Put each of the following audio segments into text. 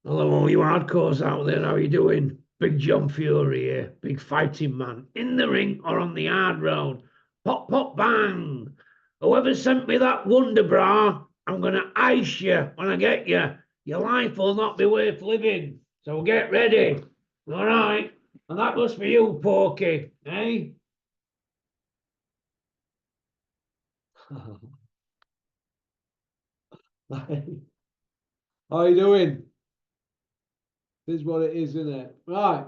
Hello, all you hardcores out there. How are you doing? Big John Fury here, big fighting man. In the ring or on the hard road. Pop, pop, bang. Whoever sent me that wonder bra, I'm going to ice you when I get you. Your life will not be worth living. So get ready. All right. And that was for you, Porky. Eh? How you doing? This is what it is, isn't it? Right.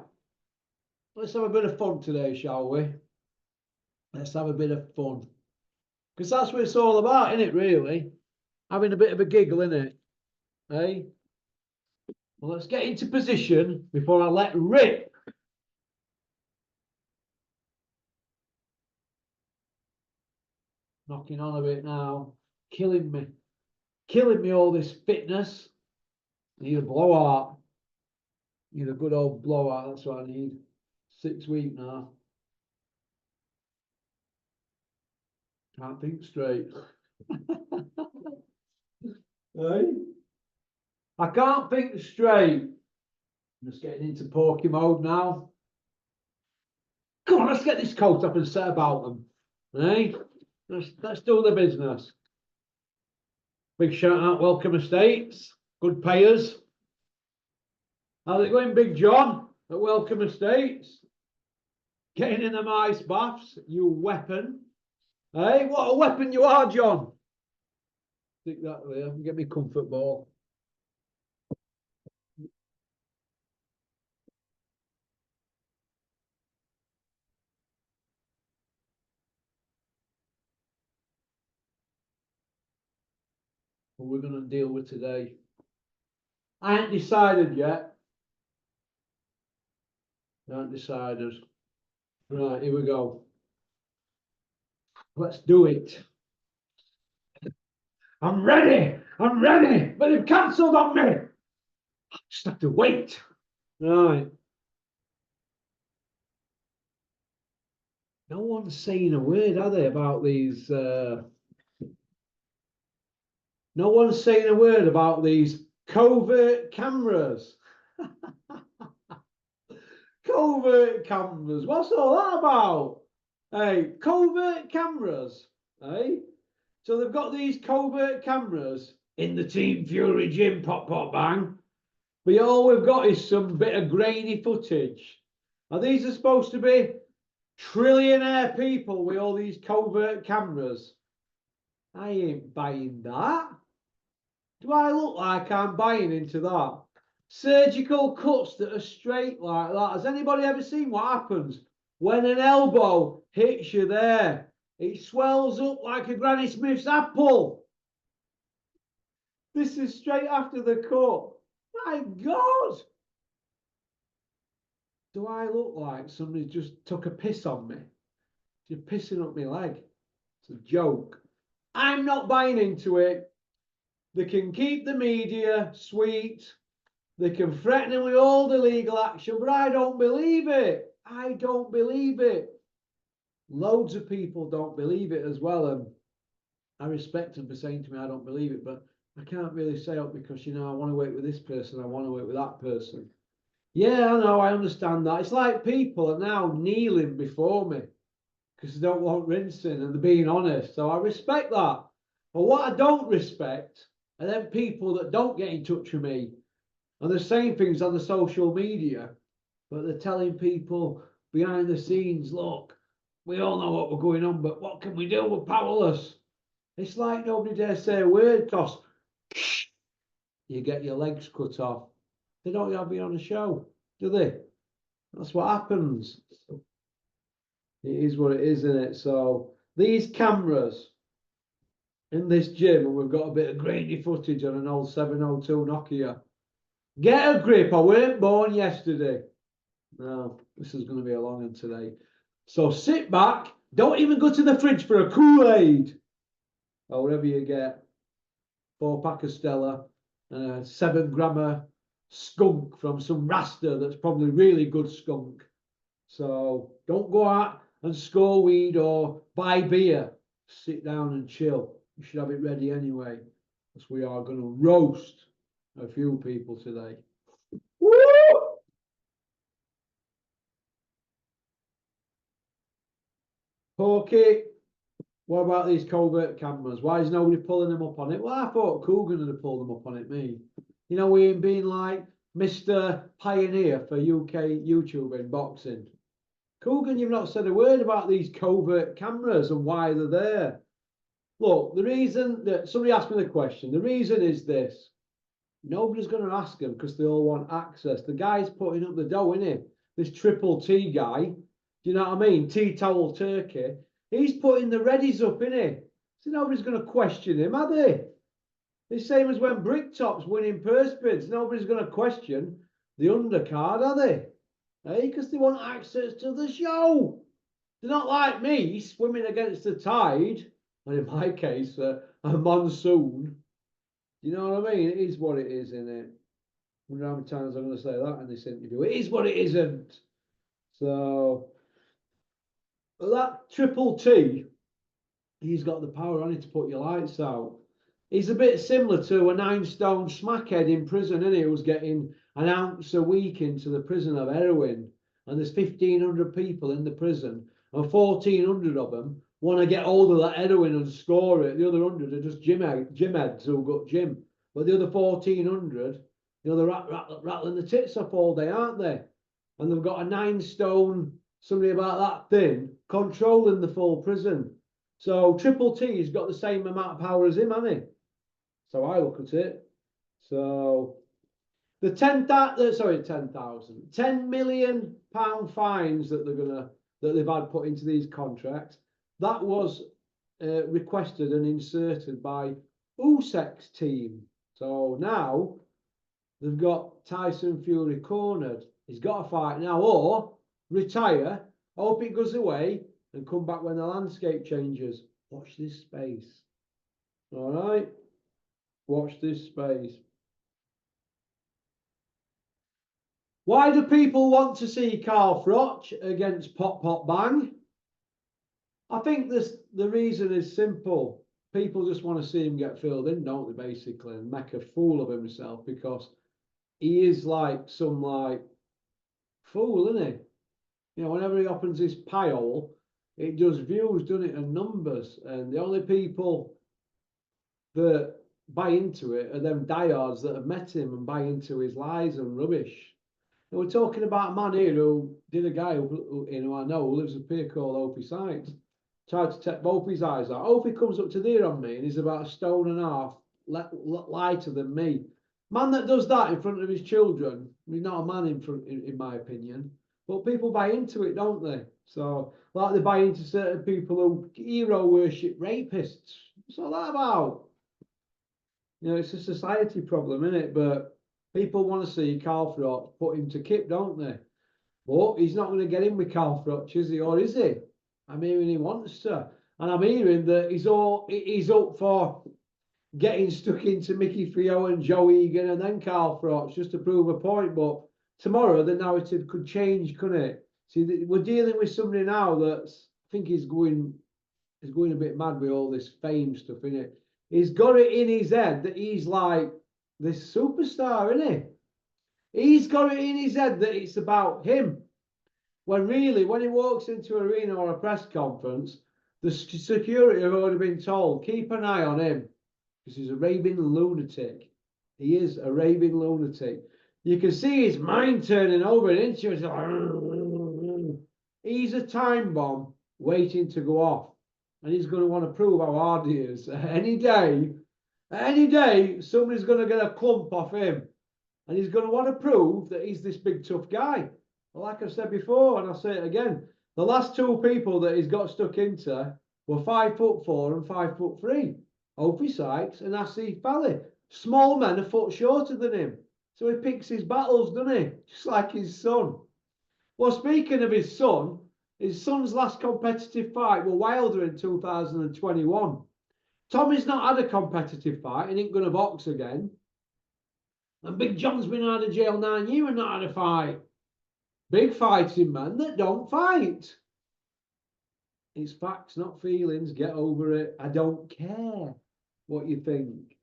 Let's have a bit of fun today, shall we? Let's have a bit of fun. Because that's what it's all about, isn't it, really? Having a bit of a giggle, isn't it? Hey? Well, let's get into position before I let rip. Knocking on a bit now. Killing me. Killing me, all this fitness. Need a blowout. Need a good old blowout. That's what I need. 6 weeks now. Can't think straight. Hey? I can't think straight. I'm just getting into porky mode now. Come on, let's get this coat up and set about them. Hey? Let's do the business. Big shout out, Welcome Estates. Good payers. How's it going, Big John at Welcome Estates? Getting in the ice baths, you weapon. Hey, what a weapon you are, John. Stick that there. Get me comfort ball. What we're going to deal with today. I ain't decided yet. I ain't decided. Right, here we go. Let's do it. I'm ready. I'm ready. But they've cancelled on me. I just have to wait. Right. No one's saying a word, are they, about these? No one's saying a word about these covert cameras. Covert cameras. What's all that about? Hey, covert cameras. Hey, so they've got these covert cameras in the Team Fury gym. Pop, pop, bang. But all we've got is some bit of grainy footage. Are these supposed to be trillionaire people with all these covert cameras? I ain't buying that. Do I look like I'm buying into that? Surgical cuts that are straight like that. Has anybody ever seen what happens when an elbow hits you there? It swells up like a Granny Smith's apple. This is straight after the cut. My God. Do I look like somebody just took a piss on me? You're pissing up my leg. It's a joke. I'm not buying into it. They can keep the media sweet. They can threaten him with all the legal action, but I don't believe it. I don't believe it. Loads of people don't believe it as well. And I respect them for saying to me, I don't believe it, but I can't really say it because, I want to work with this person. I want to work with that person. Yeah, I know, I understand that. It's like people are now kneeling before me because they don't want rinsing and they're being honest. So I respect that. But what I don't respect are them people that don't get in touch with me and they're saying things on the social media, but they're telling people behind the scenes, look, we all know what we're going on, but what can we do? We're powerless. It's like nobody dares say a word because you get your legs cut off. They don't have me on a show, do they? That's what happens. It is what it is, isn't it? So these cameras in this gym, and we've got a bit of grainy footage on an old 702 Nokia. Get a grip. I weren't born yesterday. No, this is going to be a long one today. So sit back. Don't even go to the fridge for a Kool-Aid or whatever you get. 4-pack of Stella and a 7-grammer skunk from some Rasta that's probably really good skunk. So don't go out and score weed or buy beer. Sit down and chill. You should have it ready anyway, because we are going to roast a few people today. Woo! Porky, what about these covert cameras? Why is nobody pulling them up on it? Well, I thought Coogan would have pulled them up on it, me. You know, we ain't been like Mr. Pioneer for UK YouTube in boxing. Coogan, you've not said a word about these covert cameras and why they're there. Look, the reason that somebody asked me the question, the reason is this. Nobody's going to ask them because they all want access. The guy's putting up the dough, isn't he? This Triple T guy, do you know what I mean? Tea Towel Turkey. He's putting the readies up, isn't he? So nobody's going to question him, are they? It's the same as when Bricktop's winning purse bids. Nobody's going to question the undercard, are they? Hey, because they want access to the show. They're not like me swimming against the tide, and in my case, a monsoon. You know what I mean? It is what it is, isn't it? I wonder how many times I'm going to say that in this interview. It is what it isn't. So, that Triple T, he's got the power on it to put your lights out. He's a bit similar to a 9-stone smackhead in prison, isn't he? Who's getting an ounce a week into the prison of heroin. And there's 1,500 people in the prison, and 1,400 of them want to get hold of that heroin and score it. The other 100 are just gym heads who got gym. But the other 1,400, you know, they're rattling the tits off all day, aren't they? And they've got a 9-stone, somebody about that thin, controlling the full prison. So Triple T's got the same amount of power as him, hasn't he? So I look at it. So the 10 million pound fines that they've had put into these contracts, that was requested and inserted by Usyk's team. So now they've got Tyson Fury cornered. He's got to fight now or retire, hope it goes away and come back when the landscape changes. Watch this space. All right? Watch this space. Why do people want to see Carl Froch against Pop Pop Bang? I think the reason is simple. People just want to see him get filled in, don't they, basically, and make a fool of himself because he is like some fool, isn't he? You know, whenever he opens his pie hole, it does views, doesn't it, and numbers. And the only people that buy into it are them diehards that have met him and buy into his lies and rubbish. And we're talking about a man here who did a guy who I know who lives up here called Opie Sykes. Tried to take both his eyes out. Opie comes up to there on me and he's about 1.5 stone lighter than me. Man that does that in front of his children, he's not a man in my opinion. But people buy into it, don't they? So, like they buy into certain people who hero worship rapists. What's all that about? You know, it's a society problem, isn't it? But people want to see Carl Froch put him to kip, don't they? But he's not going to get in with Carl Froch, is he? Or is he? I'm hearing he wants to. And I'm hearing that he's up for getting stuck into Mickey Frio and Joe Egan and then Carl Froch just to prove a point. But tomorrow the narrative could change, couldn't it? See, we're dealing with somebody now that's, I think he's going a bit mad with all this fame stuff, innit? He's got it in his head that he's like this superstar, isn't he? He's got it in his head that it's about him. When really, when he walks into an arena or a press conference, the security have already been told, keep an eye on him, because he's a raving lunatic. He is a raving lunatic. You can see his mind turning over and into it. He's a time bomb waiting to go off. And he's going to want to prove how hard he is. Any day, somebody's going to get a clump off him. And he's going to want to prove that he's this big, tough guy. Like I've said before, and I'll say it again, the last two people that he's got stuck into were 5'4" and 5'3". Opie Sykes and Asif Fally. Small men a foot shorter than him. So he picks his battles, doesn't he? Just like his son. Well, speaking of his son's last competitive fight were Wilder in 2021. Tommy's not had a competitive fight and ain't going to box again. And Big John's been out of jail 9 years and not had a fight. Big fighting man that don't fight. It's facts, not feelings. Get over it. I don't care what you think.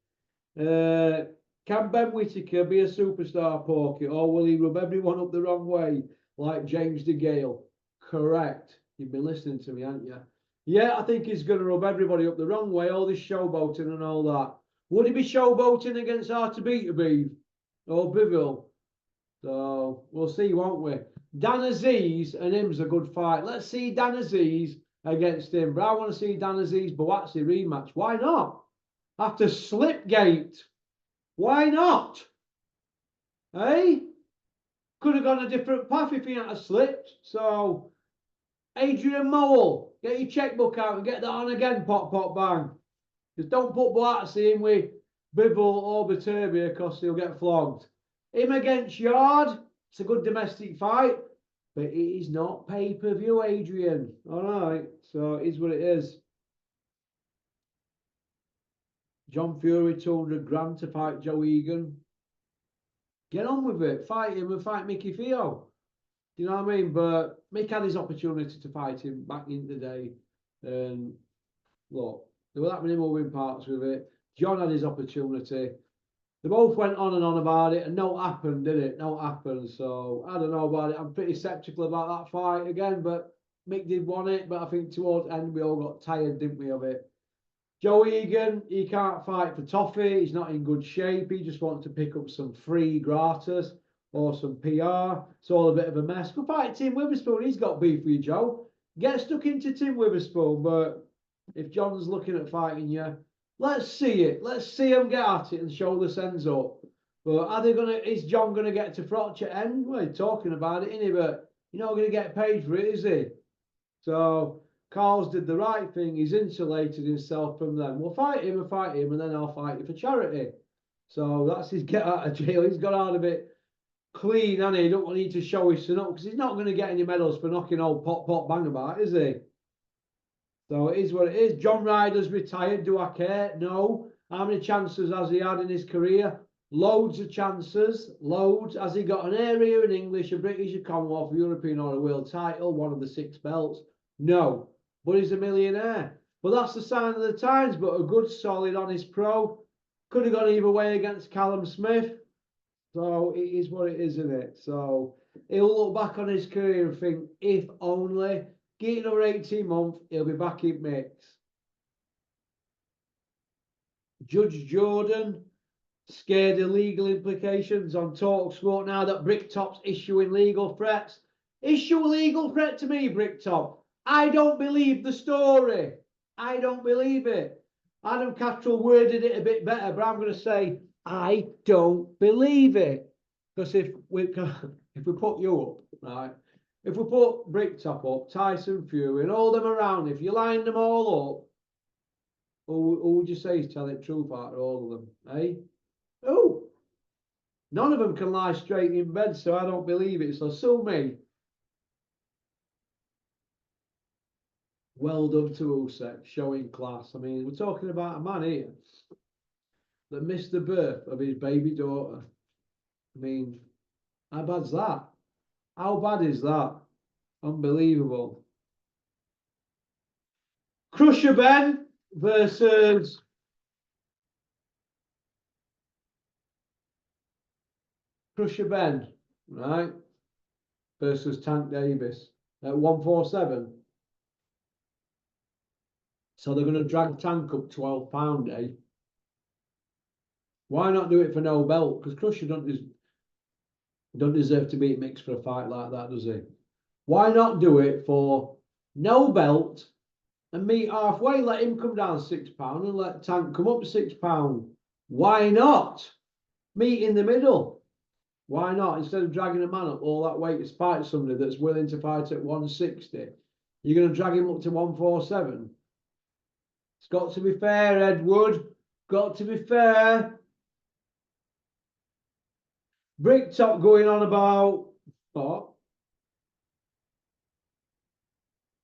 Can Ben Whittaker be a superstar, Porky, or will he rub everyone up the wrong way like James DeGale? Correct. You've been listening to me, haven't you? Yeah, I think he's going to rub everybody up the wrong way, all this showboating and all that. Would he be showboating against Artabita or Biville? So we'll see, won't we? Dan Aziz and him's a good fight. Let's see Dan Aziz against him. But I want to see Dan Aziz Boatsi rematch. Why not? After Slipgate. Why not? Hey? Could have gone a different path if he hadn't slipped. So, Adrian Mowell, get your checkbook out and get that on again, pop, pop, bang. Just don't put Boatsi in with Bivol or Baturbia because he'll get flogged. Him against Yard, it's a good domestic fight, but it is not pay-per-view, Adrian. All right, so it is what it is. John Fury, 200 grand to fight Joe Egan. Get on with it. Fight him and fight Mickey Theo. Do you know what I mean? But Mick had his opportunity to fight him back in the day. And look, there were that many moving parts with it. John had his opportunity. They both went on and on about it, and no happened, did it? No happened. So I don't know about it. I'm pretty sceptical about that fight again, but Mick did want it. But I think towards the end, we all got tired, didn't we, of it? Joe Egan, he can't fight for toffee. He's not in good shape. He just wants to pick up some free gratis or some PR. It's all a bit of a mess. Go fight Tim Witherspoon. He's got beef with you, Joe. Get stuck into Tim Witherspoon. But if John's looking at fighting you, let's see it. Let's see him get at it and shoulder sends up. But are they gonna? Is John gonna get to Froch at end? Well, he's talking about it, isn't he? But you're not gonna get paid for it, is he? So Carl's did the right thing. He's insulated himself from them. We'll fight him, and then I'll fight you for charity. So that's his get out of jail. He's got out of it clean, hasn't he? He don't need to show his son up because he's not going to get any medals for knocking old Pop Pop Bang about, is he? So it is what it is. John Ryder's retired. Do I care? No. How many chances has he had in his career? Loads of chances. Loads. Has he got an area in English, a British, a Commonwealth, a European or a world title, one of the 6 belts? No. But he's a millionaire. But that's the sign of the times. But a good, solid, honest pro. Could have gone either way against Callum Smith. So it is what it is, isn't it? So he'll look back on his career and think, if only, get another 18 months, he'll be back in mix. Judge Jordan, scared of legal implications on TalkSport now that Bricktop's issuing legal threats. Issue a legal threat to me, Bricktop. I don't believe the story. I don't believe it. Adam Cattrall worded it a bit better, but I'm going to say I don't believe it. Because if we put you up, right? If we put Bricktop up, Tyson Fury, and all them around, if you line them all up, who would you say is telling the truth out of all of them? Eh? Oh, none of them can lie straight in bed, so I don't believe it. So sue me. Well done to Usyk, showing class. I mean, we're talking about a man here that missed the birth of his baby daughter. I mean, how bad's that? How bad is that? Unbelievable. Crusher Ben versus Crusher Ben, right? Versus Tank Davis at 147. So they're going to drag Tank up 12 pound, eh? Why not do it for no belt? Because Crusher don't deserve to be mixed for a fight like that, does he? Why not do it for no belt and meet halfway? Let him come down 6 pound and let Tank come up 6 pound. Why not? Meet in the middle. Why not? Instead of dragging a man up all that weight to fight somebody that's willing to fight at 160, you're going to drag him up to 147. It's got to be fair, Edward. Got to be fair. Bricktop going on about what?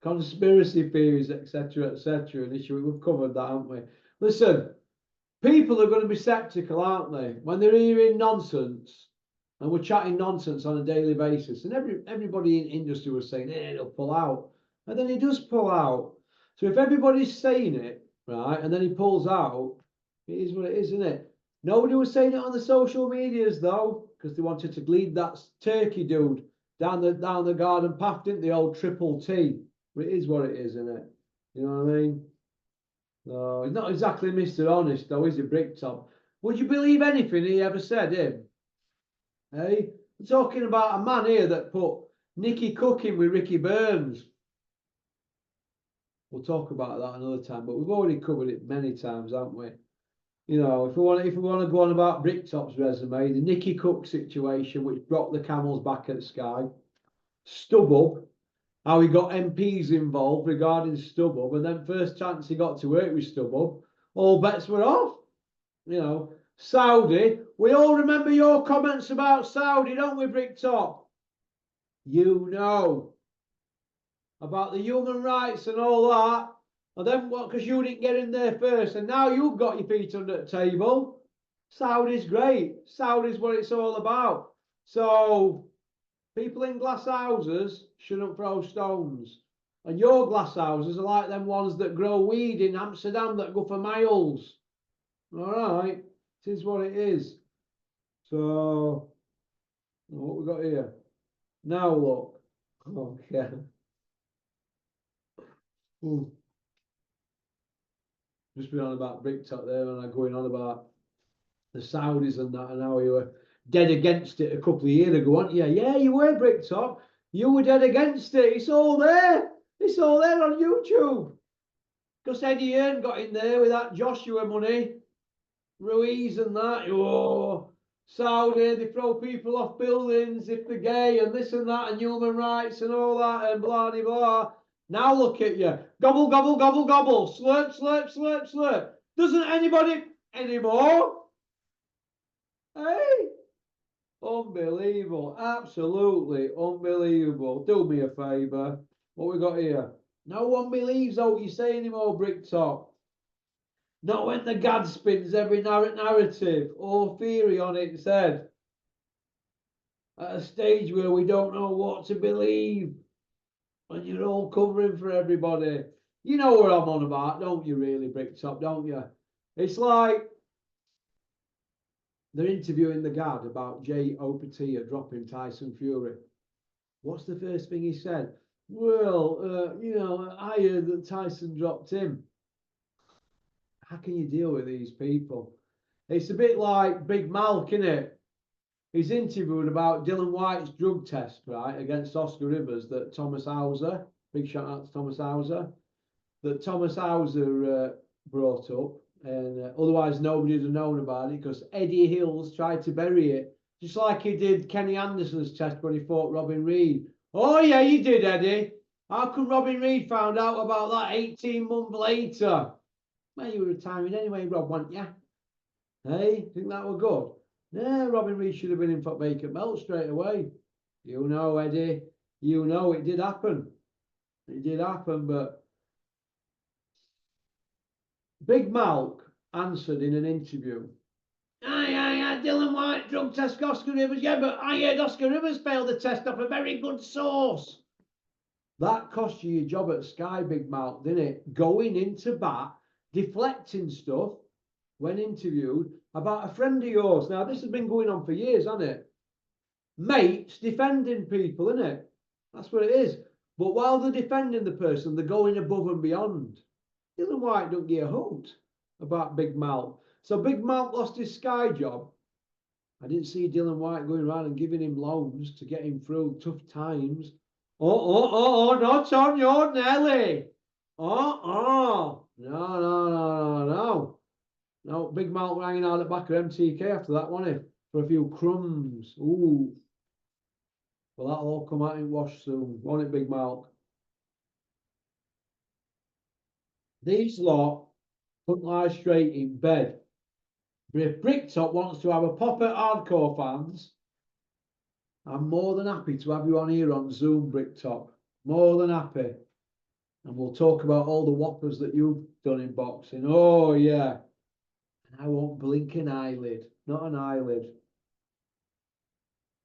Conspiracy theories, etc., etc. And issue we've covered that, haven't we? Listen, people are going to be sceptical, aren't they? When they're hearing nonsense, and we're chatting nonsense on a daily basis, and everybody in industry was saying, he'll pull out. And then he does pull out. So if everybody's saying it, right, and then he pulls out, it is what it is, isn't it? Nobody was saying it on the social medias though, because they wanted to lead that Turkey dude down the garden path, didn't they? Old triple T. But it is what it is, isn't it? You know what I mean? No, he's not exactly Mr. Honest though, is he, Bricktop? Would you believe anything he ever said, him? Hey? We're talking about a man here that put Nicky cooking with Ricky Burns. We'll talk about that another time, but we've already covered it many times, haven't we? You know, if we want to go on about Bricktop's resume, the Nicky Cook situation, which brought the camels back at Sky, StubHub, how he got MPs involved regarding StubHub, and then first chance he got to work with StubHub, all bets were off. You know, Saudi, we all remember your comments about Saudi, don't we, Bricktop? You know about the human rights and all that. And then what? Because you didn't get in there first, and now you've got your feet under the table. Saudi's great. Saudi's what it's all about. So people in glass houses shouldn't throw stones. And your glass houses are like them ones that grow weed in Amsterdam that go for miles. All right, it is what it is. So what we got here? Now look. Okay. Ooh. Just been on about Bricktop there, and I'm going on about the Saudis and that, and how you were dead against it a couple of years ago, weren't you? Yeah, you were, Bricktop. You were dead against it. It's all there. It's all there on YouTube. Because Eddie Hearn got in there with that Joshua money, Ruiz and that. Oh, Saudi, they throw people off buildings if they're gay and this and that and human rights and all that and blah, blah, blah. Now look at you. Gobble, gobble, gobble, gobble. Slurp, slurp, slurp, slurp. Doesn't anybody anymore? Hey? Unbelievable. Absolutely unbelievable. Do me a favour. What we got here? No one believes what you say anymore, Bricktop. Not when the gad spins every narrative or theory on its head. At a stage where we don't know what to believe. And you're all covering for everybody. You know what I'm on about, don't you really, Bricktop, don't you? It's like they're interviewing the Gad about Jay Opatia dropping Tyson Fury. What's the first thing he said? Well, you know, I heard that Tyson dropped him. How can you deal with these people? It's a bit like Big Malk, innit? He's interviewed about Dylan White's drug test, right, against Oscar Rivers that Thomas Hauser, big shout out to Thomas Hauser, that Thomas Hauser brought up, and otherwise nobody would have known about it because Eddie Hills tried to bury it, just like he did Kenny Anderson's test when he fought Robin Reed. Oh yeah, you did, Eddie. How come Robin Reed found out about that 18 months later? Well, you were retiring anyway, Rob, weren't you? Hey, think that were good? Yeah, Robin Reed should have been in for vacant melt straight away. You know, Eddie, you know it did happen. It did happen, but Big Malk answered in an interview. Aye, Dylan White drug test Oscar Rivers. Yeah, but I heard Oscar Rivers failed the test off a very good source. That cost you your job at Sky, Big Malk, didn't it? Going into bat, deflecting stuff when interviewed about a friend of yours. Now, this has been going on for years, hasn't it? Mates defending people, isn't it? That's what it is. But while they're defending the person, they're going above and beyond. Dylan White don't give a hoot about Big Mal. So Big Mal lost his Sky job. I didn't see Dylan White going around and giving him loans to get him through tough times. Not on your Nelly. No. No, Big Mal hanging out at the back of MTK after that, wasn't he? For a few crumbs. Ooh. Well, that'll all come out in wash soon, won't it, Big Mal? These lot couldn't lie straight in bed. But if Bricktop wants to have a pop at hardcore fans, I'm more than happy to have you on here on Zoom, Bricktop. More than happy. And we'll talk about all the whoppers that you've done in boxing. Oh, yeah. And I won't blink an eyelid. Not an eyelid.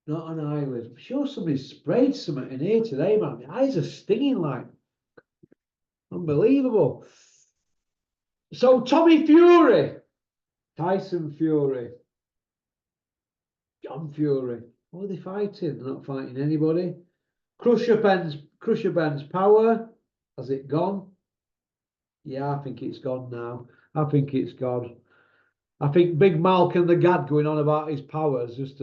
Not an eyelid. I'm sure somebody sprayed something in here today, man. My eyes are stinging like. Unbelievable. So, Tommy Fury. Tyson Fury. John Fury. What are they fighting? They're not fighting anybody. Crusher Ben's power. Has it gone? Yeah, I think it's gone now. I think it's gone. I think Big Malcolm the Gad going on about his powers just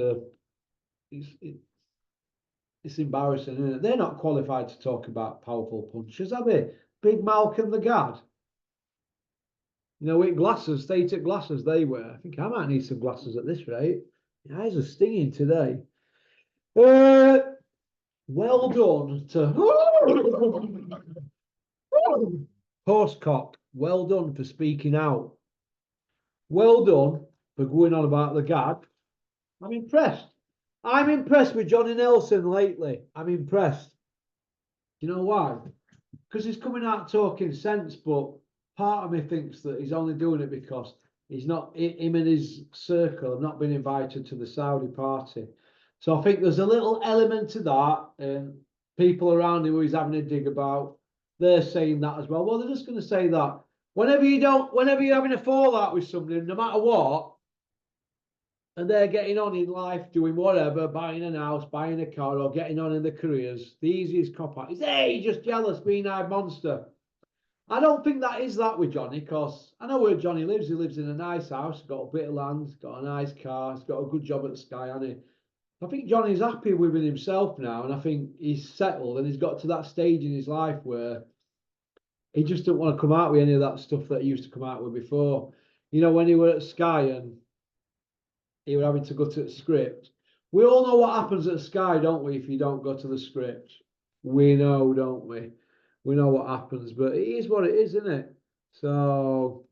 it's embarrassing, isn't it? They're not qualified to talk about powerful punches, are they? Big Malcolm the Gad. You know, with glasses, stated glasses they wear. I think I might need some glasses at this rate. My eyes are stinging today. Well done to Horsecock. Well done for speaking out. Well done for going on about the Gad. I'm impressed. I'm impressed with Johnny Nelson lately. I'm impressed. You know why? Because he's coming out talking sense, but part of me thinks that he's only doing it because he's not, him and his circle have not been invited to the Saudi party. So I think there's a little element to that, and people around him who he's having a dig about, they're saying that as well. Well, they're just going to say that whenever you're having a fallout with somebody, no matter what, and they're getting on in life, doing whatever, buying a house, buying a car, or getting on in their careers, the easiest cop out is, hey, just jealous, green-eyed monster. I don't think that is that with Johnny, because I know where Johnny lives. He lives in a nice house, got a bit of land, he's got a nice car, he's got a good job at the Sky, hasn't he? I think Johnny's happy within himself now, and I think he's settled, and he's got to that stage in his life where he just doesn't want to come out with any of that stuff that he used to come out with before. You know, when he were at Sky and he was having to go to the script. We all know what happens at Sky, don't we, if you don't go to the script? We know, don't we? We know what happens, but it is what it is, isn't it? So,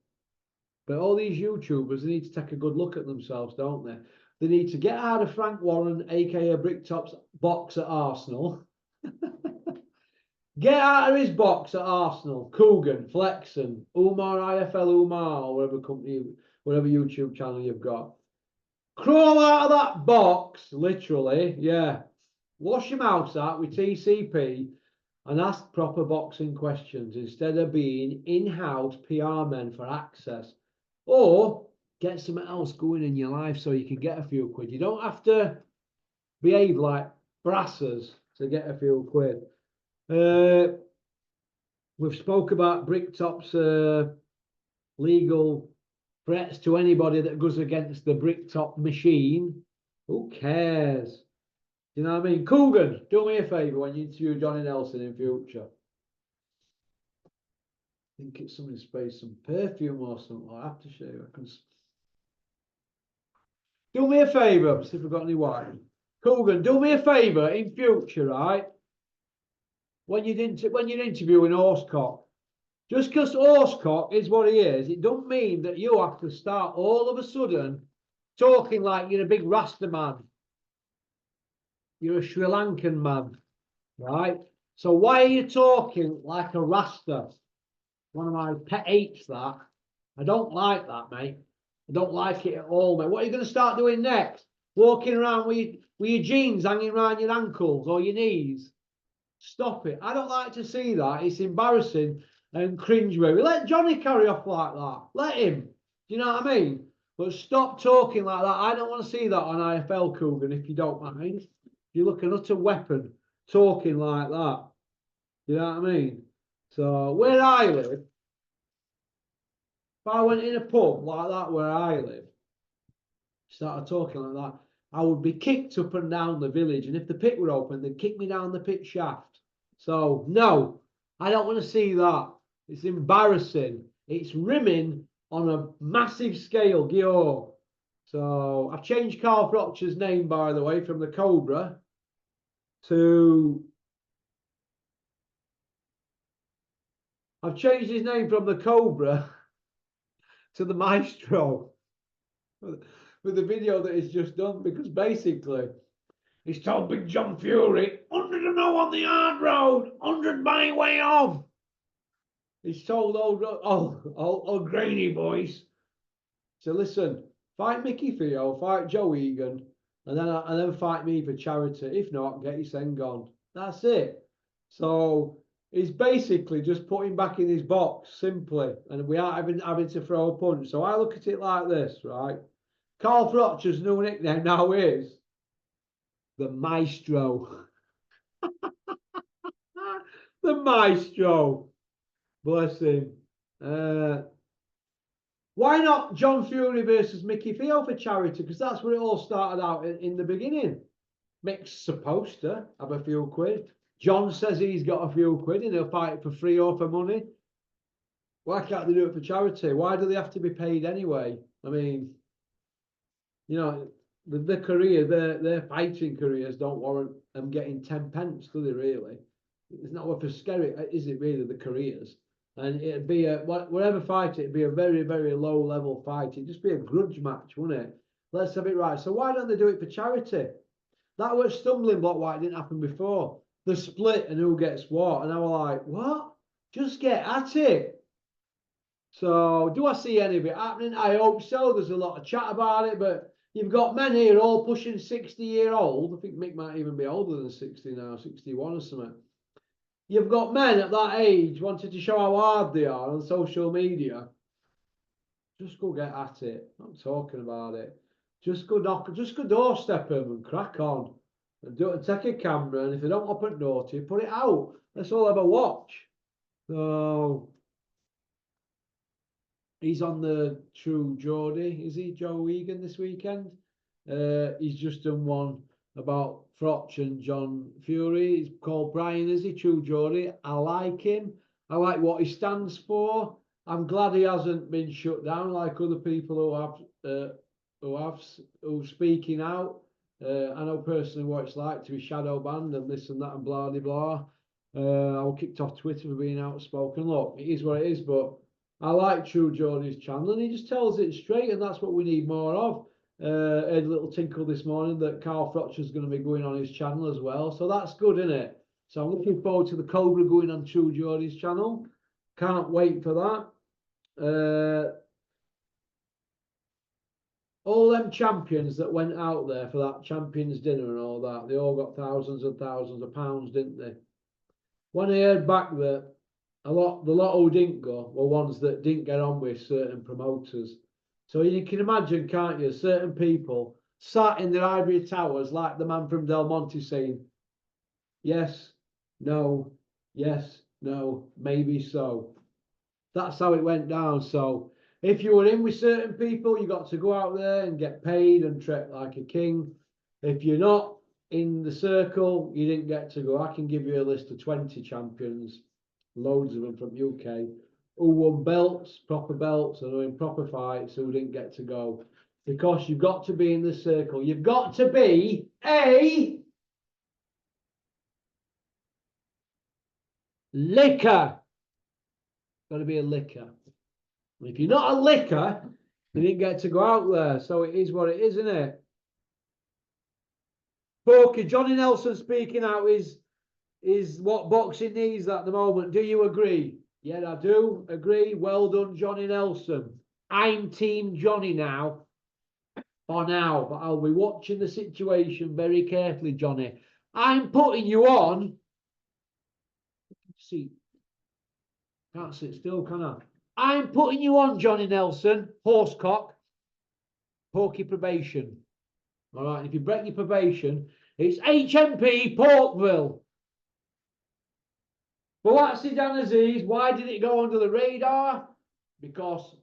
but all these YouTubers, they need to take a good look at themselves, don't they? They need to get out of Frank Warren, aka Bricktop's box at Arsenal. Get out of his box at Arsenal. Coogan, Flexen, Umar, IFL Umar, or whatever company, whatever YouTube channel you've got. Crawl out of that box, literally, yeah. Wash your mouth out with TCP and ask proper boxing questions instead of being in-house PR men for access. Or get something else going in your life so you can get a few quid. You don't have to behave like brassers to get a few quid. We've spoke about Bricktop's legal threats to anybody that goes against the Bricktop machine. Who cares? You know what I mean? Coogan, do me a favour when you interview Johnny Nelson in future. I think it's something sprays some perfume or something like aftershave. I can... Do me a favour, see if we've got any wine. Coogan, do me a favour in future, right? When you're interviewing Horsecock, just because Horsecock is what he is, it don't mean that you have to start all of a sudden talking like you're a big Rasta man. You're a Sri Lankan man, right? So why are you talking like a Rasta? One of my pet hates that. I don't like that, mate. I don't like it at all, mate. What are you going to start doing next? Walking around with your jeans hanging around your ankles or your knees? Stop it. I don't like to see that. It's embarrassing and cringeworthy. Let Johnny carry off like that. Let him. Do you know what I mean? But stop talking like that. I don't want to see that on IFL, Coogan, if you don't mind. You look an utter weapon talking like that. You know what I mean? So where I live, if I went in a pub like that where I live, started talking like that, I would be kicked up and down the village. And if the pit were open, they'd kick me down the pit shaft. So no, I don't want to see that. It's embarrassing. It's rimming on a massive scale, Gio. So I've changed Carl Froch's name, by the way, from the Cobra to... I've changed his name from the Cobra to the Maestro with the video that he's just done, because basically he's told Big John Fury 100 on the hard road, 100 by way of. He's told old grainy boys. So listen, fight Mickey Theo, fight Joe Egan, and then fight me for charity. If not, get your sen gone. That's it. So He's basically just put him back in his box, simply, and we aren't having to throw a punch. So I look at it like this, right? Carl Froch's new nickname now is the Maestro. The Maestro. Bless him. Why not John Fury versus Mickey Theo for charity? Because that's where it all started out in the beginning. Mick's supposed to have a few quid. John says he's got a few quid and he'll fight for free or for money. Why can't they do it for charity? Why do they have to be paid anyway? I mean, you know, the career, their fighting careers don't warrant them getting 10 pence, do they really? It's not worth a scary, is it really, the careers? And it'd be whatever fight, it'd be a very, very low level fight. It'd just be a grudge match, wouldn't it? Let's have it right. So why don't they do it for charity? That was a stumbling block why it didn't happen before. The split and who gets what. And I was like, what? Just get at it. So do I see any of it happening? I hope so. There's a lot of chat about it, but you've got men here all pushing 60-year-old. I think Mick might even be older than 60 now, 61 or something. You've got men at that age wanting to show how hard they are on social media. Just go get at it. I'm not talking about it. Just go doorstep them and crack on. And take a camera, and if they don't open the door to you, put it out. Let's all have a watch. So he's on the True Geordie, is he, Joe Egan, this weekend? He's just done one about Froch and John Fury. He's called Brian, is he? True Geordie. I like him. I like what he stands for. I'm glad he hasn't been shut down like other people who are speaking out. I know personally what it's like to be shadow banned and this and that and blah blah blah. I was kicked off Twitter for being outspoken. Look, it is what it is, but I like True Geordie's channel, and he just tells it straight, and that's what we need more of. I had a little tinkle this morning that Carl Froch is going to be going on his channel as well, so that's good, isn't it? So I'm looking forward to the Cobra going on True Geordie's channel. Can't wait for that. All them champions that went out there for that champions dinner and all that, they all got thousands and thousands of pounds, didn't they? When I heard back that the lot who didn't go were ones that didn't get on with certain promoters. So you can imagine, can't you, certain people sat in their ivory towers like the man from Del Monte saying, yes, no, yes, no, maybe so. That's how it went down. So if you were in with certain people, you got to go out there and get paid and treat like a king. If you're not in the circle, you didn't get to go. I can give you a list of 20 champions, loads of them from UK, who won belts, proper belts, and who in proper fights who didn't get to go. Because you've got to be in the circle. You've got to be a licker. Got to be a licker. If you're not a licker, you didn't get to go out there. So it is what it is, isn't it? Porky, Johnny Nelson speaking out is what boxing needs at the moment. Do you agree? Yeah, I do agree. Well done, Johnny Nelson. I'm Team Johnny now. For now, but I'll be watching the situation very carefully, Johnny. I'm putting you on. See, can't sit still, can I? I'm putting you on, Johnny Nelson. Horsecock. Porky probation. All right, if you break your probation, it's HMP Porkville. But what's it done, Aziz? Why did it go under the radar? Because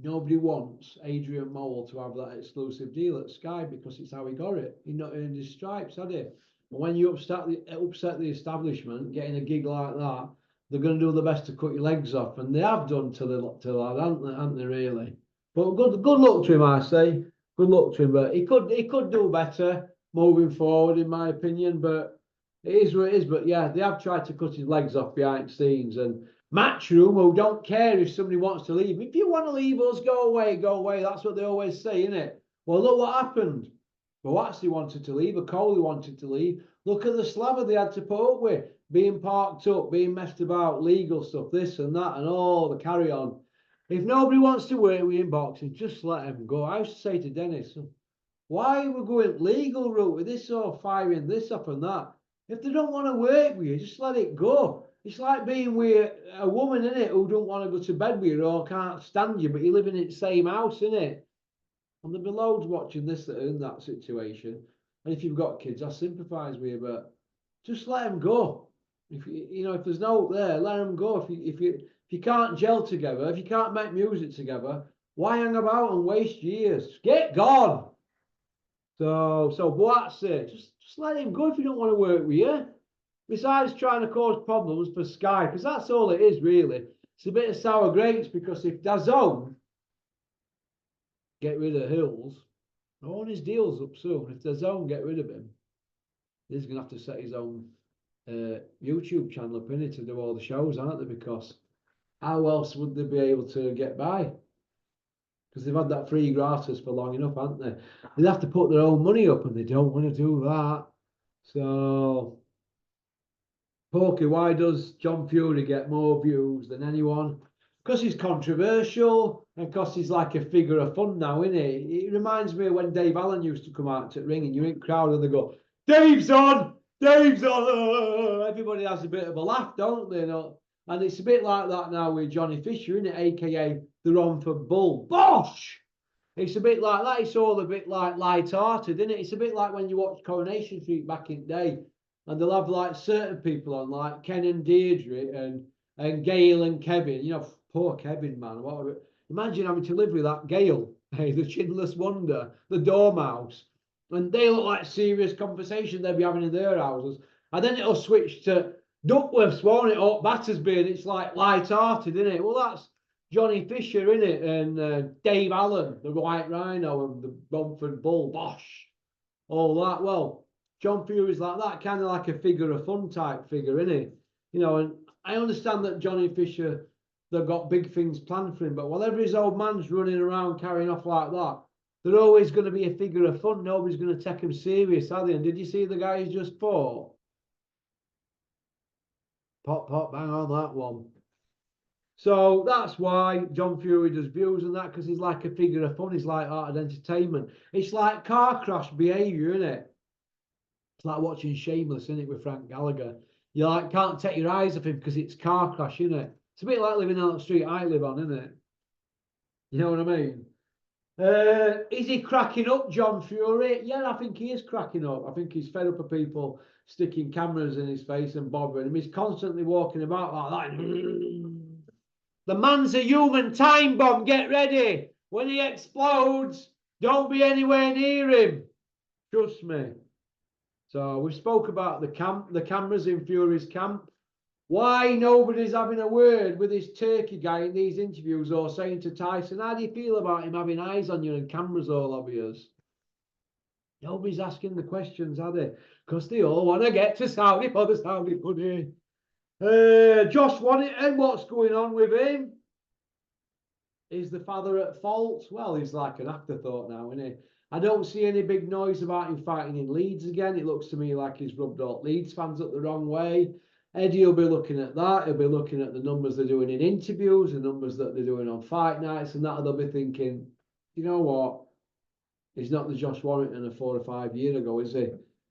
nobody wants Adrian Mole to have that exclusive deal at Sky, because it's how he got it. He'd not earned his stripes, had he? And when you upset the establishment, getting a gig like that, they're going to do the best to cut your legs off, and they have done to that, haven't they? Really? But good luck to him, I say. Good luck to him, but he could do better moving forward, in my opinion. But it is what it is. But yeah, they have tried to cut his legs off behind the scenes, and Matchroom, who don't care if somebody wants to leave. If you want to leave us, go away, go away. That's what they always say, isn't it? Well, look what happened. Boatsy wanted to leave, Coley wanted to leave. Look at the slather they had to put up with, being parked up, being messed about, legal stuff, this and that, and all the carry on. If nobody wants to work with you in boxing, just let them go. I used to say to Dennis, why are we going legal route with this or firing this up and that? If they don't want to work with you, just let it go. It's like being with a woman, innit, who don't want to go to bed with you or can't stand you, but you're living in the same house, innit? And there'll be loads watching this that are in that situation. And if you've got kids, I sympathise with you, but just let them go. If you know, if there's no hope there, let them go. If you can't gel together, if you can't make music together, why hang about and waste years? Get gone. So but that's it. Just let him go if you don't want to work with you. Besides trying to cause problems for Sky, because that's all it is really. It's a bit of sour grapes because if DAZN get rid of Hills, all his deal's up soon. If DAZN get rid of him, he's gonna have to set his own YouTube channel up in it to do all the shows, aren't they? Because how else would they be able to get by? Because they've had that free gratis for long enough, haven't they? They'd have to put their own money up, and they don't want to do that. So, Porky, why does John Fury get more views than anyone? Because he's controversial, and because he's like a figure of fun now, isn't he? It reminds me of when Dave Allen used to come out to the ring, and you're in crowd, and they go, "Dave's on! Dave's on!" Everybody has a bit of a laugh, don't they? You know? And it's a bit like that now with Johnny Fisher, isn't it? AKA the Romford Bull. Bosh! It's a bit like that. It's all a bit like light-hearted, isn't it? It's a bit like when you watch Coronation Street back in the day, and they'll have like certain people on, like Ken and Deirdre and Gail and Kevin. You know, poor Kevin, man. Imagine having to live with that Gail, hey, the chinless wonder, the dormouse, and they look like serious conversation they'll be having in their houses. And then it'll switch to Duckworth's, won't it? Or Battersby, and it's like light-hearted, isn't it? Well, that's Johnny Fisher, innit? And Dave Allen, the White Rhino, and the Romford Bull, Bosh, all that. Well, John Fury's like that, kind of like a figure of fun type figure, innit? You know, and I understand that Johnny Fisher, they've got big things planned for him, but whatever his old man's running around carrying off like that, they're always going to be a figure of fun. Nobody's going to take him serious, are they? And did you see the guy who just fought? Pop, pop, bang on that one. So that's why John Fury does views and that, because he's like a figure of fun. He's like art and entertainment. It's like car crash behaviour, isn't it? It's like watching Shameless, isn't it, with Frank Gallagher? You like can't take your eyes off him because it's car crash, isn't it? It's a bit like living on the street I live on, isn't it? You know what I mean? Is he cracking up, John Fury? Yeah, I think he is cracking up. I think he's fed up of people sticking cameras in his face and bothering him. He's constantly walking about like that. The man's a human time bomb. Get ready. When he explodes, don't be anywhere near him. Trust me. So we spoke about the cameras in Fury's camp. Why nobody's having a word with this Turkey guy in these interviews or saying to Tyson, how do you feel about him having eyes on you and cameras all over you? Nobody's asking the questions, are they? Because they all want to get to Saudi for the Saudi money. Josh Warrington, what's going on with him? Is the father at fault? Well, he's like an afterthought now, isn't he? I don't see any big noise about him fighting in Leeds again. It looks to me like he's rubbed all Leeds fans up the wrong way. Eddie will be looking at that. He'll be looking at the numbers they're doing in interviews, the numbers that they're doing on fight nights, and that they'll be thinking, you know what? He's not the Josh Warrington of 4 or 5 years ago, is he?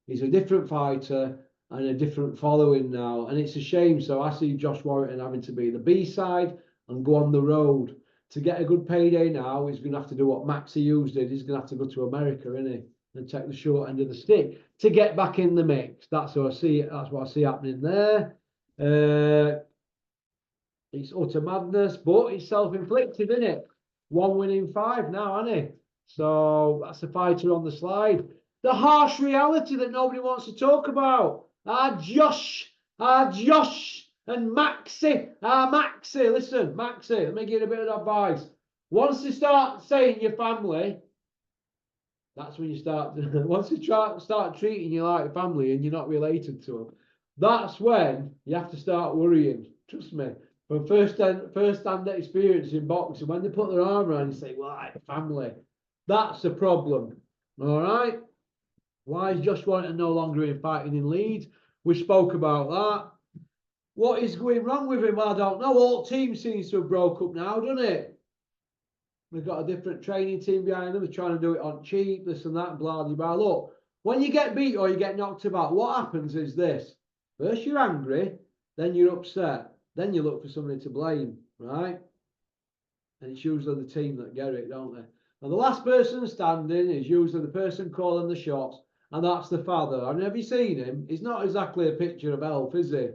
He's a different fighter and a different following now. And it's a shame. So I see Josh Warrington having to be the B-side and go on the road. To get a good payday now, he's going to have to do what Maxi Hughes did. He's going to have to go to America, isn't he? And take the short end of the stick to get back in the mix. That's what I see. That's what I see happening there. It's utter madness, but it's self-inflicted, isn't it? 1 win in 5 now, isn't he? So that's a fighter on the slide. The harsh reality that nobody wants to talk about. Josh and Maxi. Maxi, listen, Maxi, let me give you a bit of advice. Once you start saying your family, that's when you start, once you start treating you like family and you're not related to them, that's when you have to start worrying. Trust me. From first-hand experience in boxing, when they put their arm around you and say, well, like family, that's a problem. All right? Why is Josh Warrington no longer in fighting in Leeds? We spoke about that. What is going wrong with him? Well, I don't know. All team seems to have broke up now, doesn't it? We've got a different training team behind them. They're trying to do it on cheap, this and that, blah, blah, blah. Look, when you get beat or you get knocked about, what happens is this. First you're angry, then you're upset, then you look for somebody to blame, right? And it's usually the team that get it, don't they? And the last person standing is usually the person calling the shots, and that's the father. And have you seen him? He's not exactly a picture of health, is he?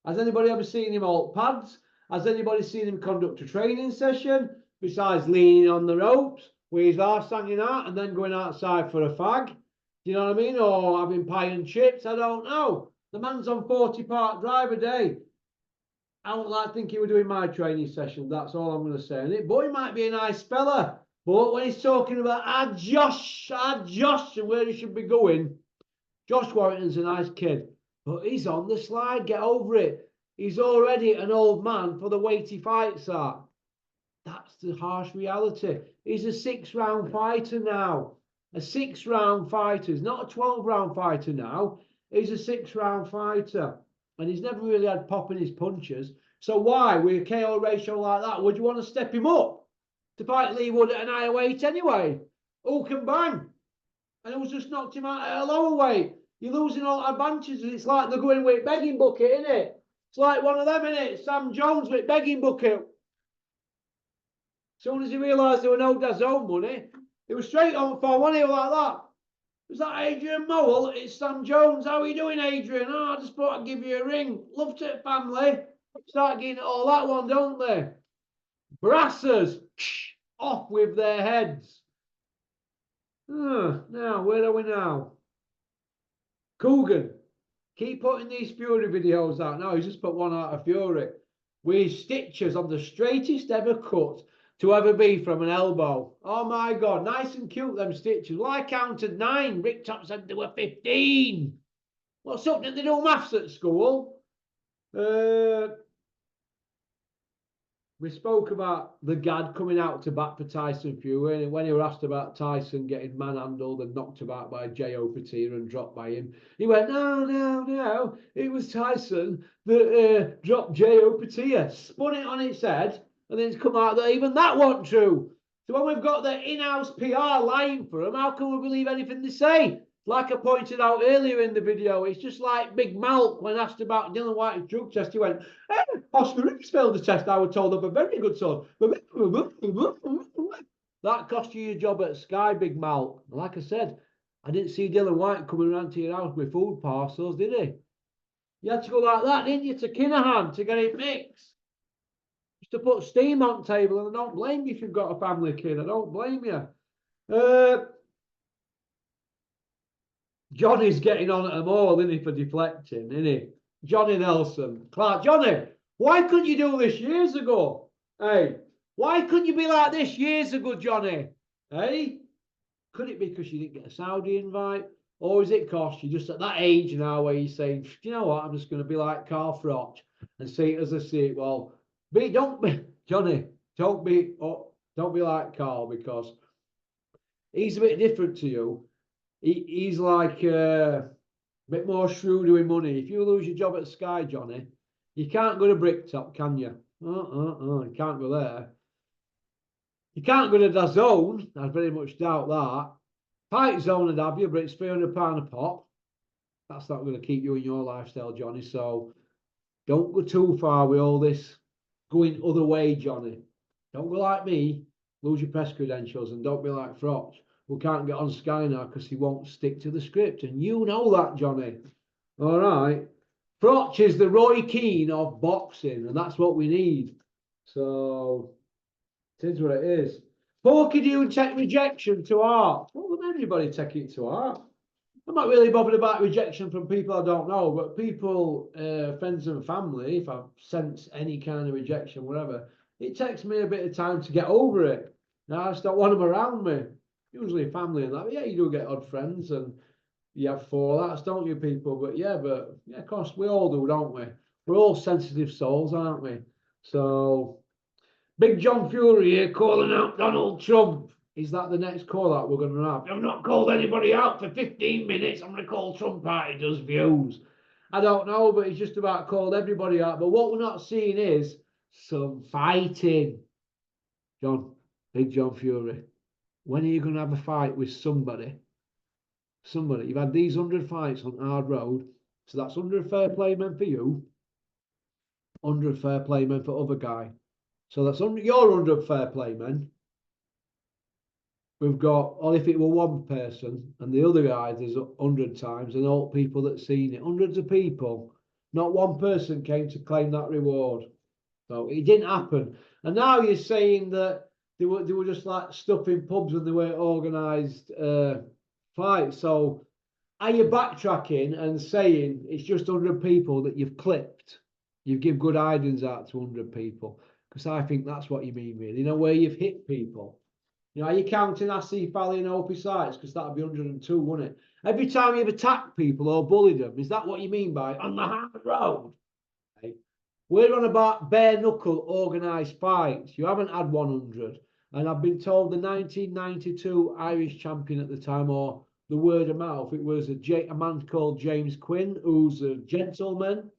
Has anybody ever seen him alt pads? Has anybody seen him conduct a training session besides leaning on the ropes with his arse hanging out and then going outside for a fag? Do you know what I mean? Or having pie and chips? I don't know. The man's on 40 Park Drive a day. I don't like think he was doing my training session. That's all I'm going to say. And it, boy, he might be a nice fella. But when he's talking about Josh, and where he should be going, Josh Warrington's a nice kid. But he's on the slide. Get over it. He's already an old man for the weight he fights at. That's the harsh reality. He's a 6-round fighter now. A 6-round fighter. He's not a 12-round fighter now. He's a 6-round fighter. And he's never really had pop in his punches. So why, with a KO ratio like that, would you want to step him up to fight Lee Wood at an higher weight anyway? Who can bang? And it was just knocked him out at a lower weight. You're losing all advantages. It's like they're going with begging bucket, isn't it? It's like one of them, isn't it? Sam Jones with begging bucket. As soon as he realised there were no DAZN money, it was straight on for one heel like that. Was that Adrian Mowell? It's Sam Jones. How are you doing, Adrian? Oh, I just thought I'd give you a ring. Loved it, family. Start getting all that one, don't they? Brassers off with their heads. Now, where are we now? Coogan. Keep putting these Fury videos out. No, he's just put one out of Fury. With stitches on the straightest ever cut to ever be from an elbow. Oh my God, nice and cute, them stitches. Well, I counted 9. Rick Top said there were 15. What's up? Did they do maths at school? We spoke about the Gad coming out to bat for Tyson Fury, and when he was asked about Tyson getting manhandled and knocked about by J.O. Petita and dropped by him, he went, no, it was Tyson that dropped J.O. Petita, spun it on its head, and then it's come out that even that wasn't true. So when we've got the in-house PR lying for them, how can we believe anything they say? Like I pointed out earlier in the video, it's just like Big Malk when asked about Dylan White's drug test. He went, Oscar Ricks failed the test. I was told of a very good son. That cost you your job at Sky, Big Malk. Like I said, I didn't see Dylan White coming around to your house with food parcels, did he? You had to go like that, didn't you, to Kinahan to get it mixed? Just to put steam on the table, and I don't blame you if you've got a family kid. I don't blame you. Johnny's getting on at them all, isn't he, for deflecting, isn't he? Johnny Nelson. Clark, Johnny, why couldn't you do this years ago? Hey, why couldn't you be like this years ago, Johnny? Hey? Could it be because you didn't get a Saudi invite? Or is it because you're just at that age now where you're saying, do you know what, I'm just going to be like Carl Froch and see it as I see it. Well, Johnny, don't be like Carl, because he's a bit different to you. He's like a bit more shrewd with money. If you lose your job at Sky, Johnny, you can't go to Bricktop, can you? You can't go there. You can't go to DAZN. I very much doubt that. Fight Zone would have you, but it's £300 a pop. That's not going to keep you in your lifestyle, Johnny. So don't go too far with all this going other way, Johnny. Don't go like me, lose your press credentials, and don't be like Froch, who can't get on Sky now because he won't stick to the script. And you know that, Johnny. All right. Froch is the Roy Keane of boxing, and that's what we need. So it is what it is. Porky, do you take rejection to heart? Well, let everybody take it to heart. I'm not really bothered about rejection from people I don't know, but people, friends and family, if I sense any kind of rejection, whatever, it takes me a bit of time to get over it. Now, I just don't want them around me. Usually family and that. But yeah, you do get odd friends and you have fallouts, don't you, people? But yeah, of course, we all do, don't we? We're all sensitive souls, aren't we? So, Big John Fury here calling out Donald Trump. Is that the next call out we're going to have? I've not called anybody out for 15 minutes. I'm going to call Trump out. He does views. I don't know, but he's just about called everybody out. But what we're not seeing is some fighting. John, Big John Fury, when are you going to have a fight with somebody? You've had these 100 fights on hard road, so that's 100 fair play men for you. 100 fair play men for other guy. So that's your 100 fair play men. We've got, or if it were one person and the other guy, there's 100 times, and all people that seen it, hundreds of people, not one person came to claim that reward. So it didn't happen. And now you're saying that they were just like stuff in pubs and they weren't organised fights. So are you backtracking and saying it's just 100 people that you've clipped? You've give good hidings out to 100 people? Because I think that's what you mean, really. You know, where you've hit people. You know, are you counting Asif Valley and Opie sites? Because that'd be 102, wouldn't it? Every time you've attacked people or bullied them, is that what you mean by on the hard road? Okay. We're on about bare knuckle organised fights. You haven't had 100. And I've been told the 1992 Irish champion at the time, or the word of mouth, it was a man called James Quinn, who's a gentleman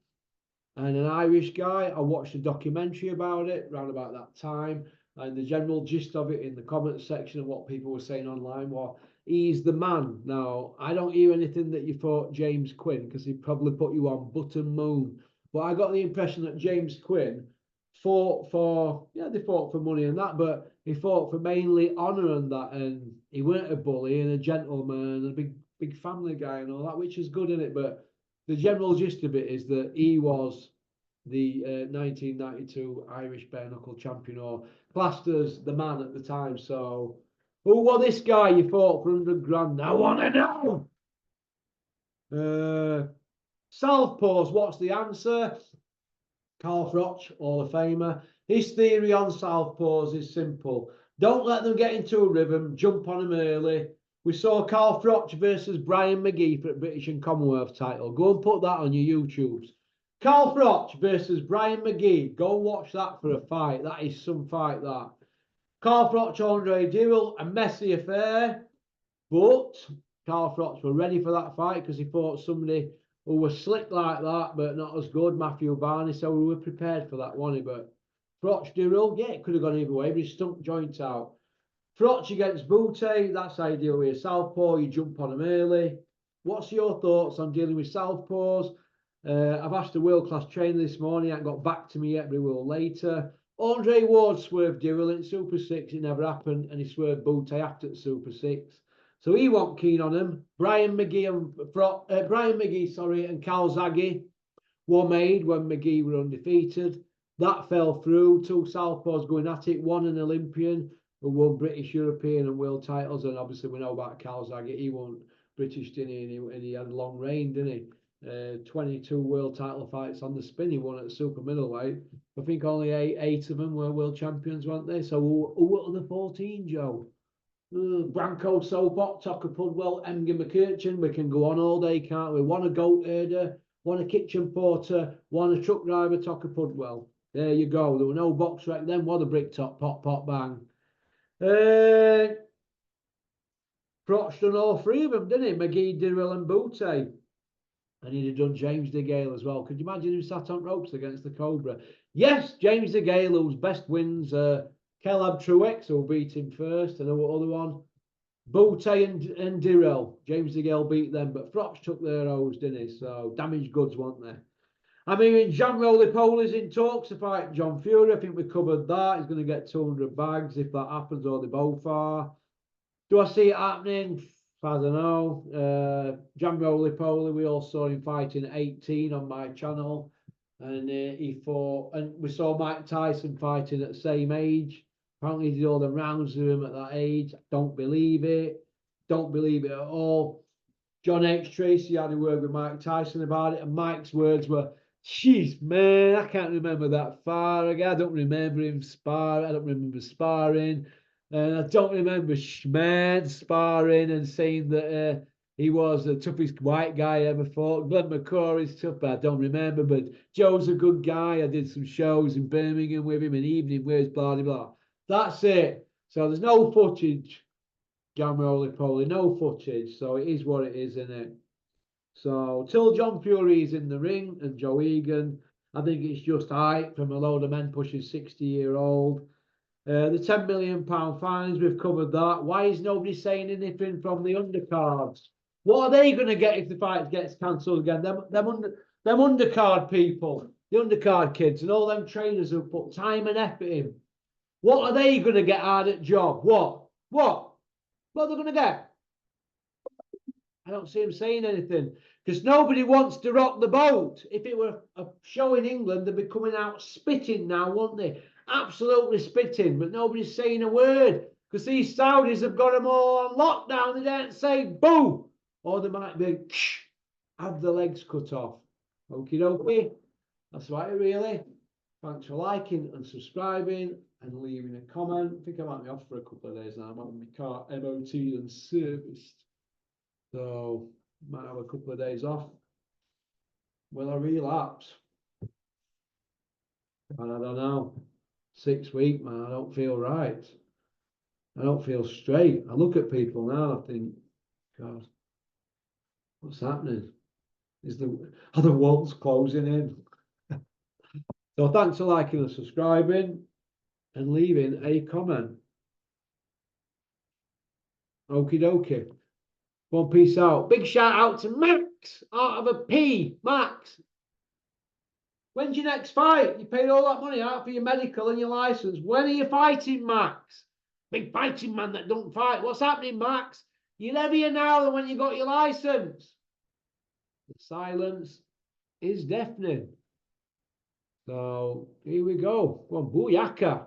and an Irish guy. I watched a documentary about it around about that time. And the general gist of it in the comment section of what people were saying online was, he's the man. Now, I don't hear anything that you fought James Quinn, because he probably put you on Button Moon. But I got the impression that James Quinn fought for, yeah, they fought for money and that, but he fought for mainly honour and that. And he weren't a bully and a gentleman and a big family guy and all that, which is good in it. But the general gist of it is that he was the 1992 Irish bare knuckle champion, or classed as the man at the time. So, who was this guy you fought for 100 grand? I want to know. Southpaws, what's the answer? Carl Froch, Hall of Famer. His theory on Southpaws is simple. Don't let them get into a rhythm, jump on them early. We saw Carl Froch versus Brian McGee for the British and Commonwealth title. Go and put that on your YouTubes. Carl Froch versus Brian McGee. Go and watch that for a fight. That is some fight, that. Carl Froch, Andre Dirrell, a messy affair. But Carl Froch were ready for that fight because he fought somebody who was slick like that, but not as good, Matthew Barney. So we were prepared for that, wasn't he? But Froch Dirrell, yeah, it could have gone either way, but he stumped joint out. Froch against Boutte, that's how you deal with a southpaw. You jump on him early. What's your thoughts on dealing with southpaws? I've asked a world-class trainer this morning. He hasn't got back to me yet, but he will later. Andre Ward swerved Dirrell in Super 6. It never happened, and he swerved Boutte after Super 6. So he wasn't keen on him. Brian McGee, and Carl Zaghi were made when McGee were undefeated. That fell through. Two southpaws going at it. One an Olympian who won British, European and world titles. And obviously we know about Carl Zaghi. He won British, didn't he? And he had a long reign, didn't he? 22 world title fights on the spin. He won at super middleweight. I think only eight of them were world champions, weren't they? So who are the 14, Joe? Branko Sobot, Tucker Pudwell, Emger McKirchen. We can go on all day, can't we? One a goat herder, one a kitchen porter, one a truck driver, Tucker Pudwell. There you go. There were no box wreck then. What a brick top, pop, pop, bang. Froch done all three of them, didn't he? McGee, Dirrell and Boutte. And he'd have done James DeGale as well. Could you imagine him sat on ropes against the Cobra? Yes, James DeGale, whose best wins Caleb Truex, who beat him first, and the other one, Boutte and Dirrell. James DeGale beat them, but Froch took their O's, didn't he? So damaged goods, weren't they? I mean, John Roly-Poly's in talks to fight John Fury. I think we covered that. He's going to get 200 bags if that happens, or they both are. Do I see it happening? I don't know. John Roly-Poly, we all saw him fighting at 18 on my channel. And he fought, and we saw Mike Tyson fighting at the same age. Apparently, he did all the rounds with him at that age. Don't believe it. Don't believe it at all. John H. Tracy had a word with Mike Tyson about it, and Mike's words were, "Jeez, man, I can't remember that far ago. I don't remember him sparring. I don't remember sparring. And I don't remember Schmad sparring and saying that he was the toughest white guy I ever fought. Glenn McCory's tough, but I don't remember. But Joe's a good guy. I did some shows in Birmingham with him in evening wears, blah, blah, blah." That's it. So there's no footage, John Roly-Poly, no footage. So it is what it is, isn't it? So till John Fury's in the ring and Joe Egan, I think it's just hype from a load of men pushing 60-year-old. The £10 million fines, we've covered that. Why is nobody saying anything from the undercards? What are they going to get if the fight gets cancelled again? Them undercard people. the undercard kids and all them trainers who put time and effort in. What are they going to get hard at job? What? What are they going to get? I don't see them saying anything because nobody wants to rock the boat. If it were a show in England, they'd be coming out spitting now, wouldn't they? Absolutely spitting, but nobody's saying a word because these Saudis have got them all on lockdown. They don't say boo, or they might be have the legs cut off. Okie dokie. That's right, really. Thanks for liking and subscribing and leaving a comment. I think I might be off for a couple of days now. I'm having my car MOT and serviced. So, might have a couple of days off. Will I relapse? And I don't know. 6 weeks, man, I don't feel right. I don't feel straight. I look at people now and I think, God, what's happening? Are the walls closing in? So thanks for liking and subscribing and leaving a comment. Okie dokie. One piece out. Big shout out to Max out of a P. Max. When's your next fight? You paid all that money out for your medical and your license. When are you fighting, Max? Big fighting man that don't fight. What's happening, Max? You're heavier now than when you got your license. The silence is deafening. So here we go. Well, booyaka.